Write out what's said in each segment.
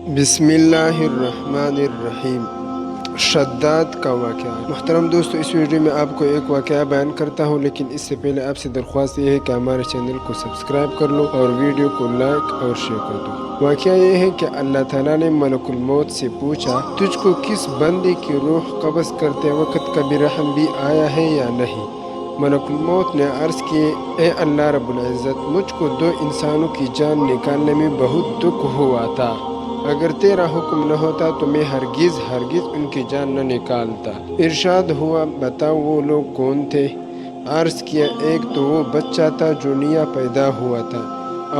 بسم اللہ الرحمن الرحیم۔ شداد کا واقعہ۔ محترم دوستو، اس ویڈیو میں آپ کو ایک واقعہ بیان کرتا ہوں، لیکن اس سے پہلے آپ سے درخواست یہ ہے کہ ہمارے چینل کو سبسکرائب کر لو اور ویڈیو کو لائک اور شیئر کر دو۔ واقعہ یہ ہے کہ اللہ تعالیٰ نے ملک الموت سے پوچھا، تجھ کو کس بندے کی روح قبض کرتے وقت کبھی رحم بھی آیا ہے یا نہیں؟ ملک الموت نے عرض کی، اے اللہ رب العزت، مجھ کو 2 انسانوں کی جان نکالنے میں بہت دکھ ہوا تھا۔ اگر تیرا حکم نہ ہوتا تو میں ہرگز ان کی جان نہ نکالتا۔ ارشاد ہوا، بتاؤ وہ لوگ کون تھے؟ عرض کیا، ایک تو وہ بچہ تھا جو نیا پیدا ہوا تھا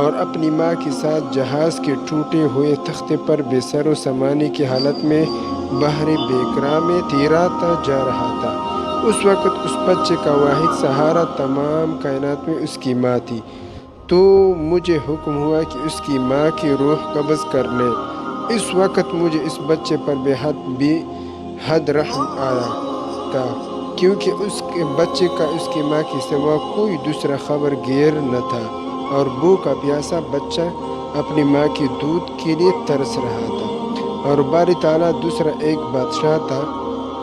اور اپنی ماں کے ساتھ جہاز کے ٹوٹے ہوئے تختے پر بے سر و سامانی کی حالت میں بحر بیکرا میں تیراتا جا رہا تھا۔ اس وقت اس بچے کا واحد سہارا تمام کائنات میں اس کی ماں تھی۔ تو مجھے حکم ہوا کہ اس کی ماں کی روح قبض کر لے۔ اس وقت مجھے اس بچے پر بے حد رحم آیا تھا، کیونکہ اس کے بچے کا اس کی ماں کے سوا کوئی دوسرا خبر گیر نہ تھا اور بھوکا پیاسا بچہ اپنی ماں کی دودھ کے لیے ترس رہا تھا۔ اور باری تعالیٰ دوسرا ایک بادشاہ تھا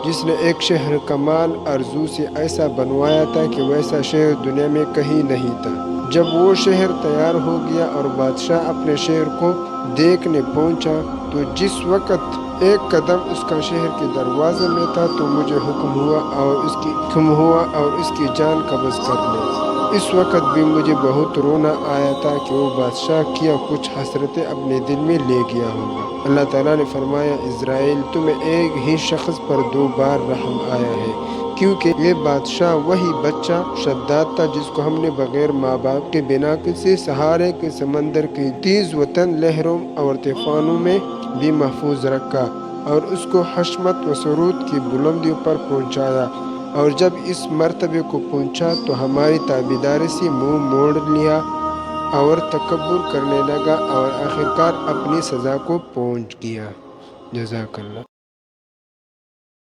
جس نے ایک شہر کمال آرزو سے ایسا بنوایا تھا کہ ویسا شہر دنیا میں کہیں نہیں تھا۔ جب وہ شہر تیار ہو گیا اور بادشاہ اپنے شہر کو دیکھنے پہنچا تو جس وقت ایک قدم اس کا شہر کے دروازے میں تھا تو مجھے حکم ہوا اور اس کی جان قبض کر لے۔ اس وقت بھی مجھے بہت رونا آیا تھا کہ وہ بادشاہ کیا کچھ حسرتیں اپنے دل میں لے گیا ہوگا۔ اللہ تعالیٰ نے فرمایا، عزرائیل، تمہیں ایک ہی شخص پر 2 بار رحم آیا ہے، کیونکہ یہ بادشاہ وہی بچہ شداد تھا جس کو ہم نے بغیر ماں باپ کے بنا کسی سہارے کے سمندر کی تیز وطن لہروں اور طوفانوں میں بھی محفوظ رکھا اور اس کو حشمت و سرود کی بلندیوں پر پہنچایا، اور جب اس مرتبے کو پہنچا تو ہماری تابعداری سے منہ موڑ لیا اور تکبر کرنے لگا اور آخرکار اپنی سزا کو پہنچ گیا۔ جزاک اللہ۔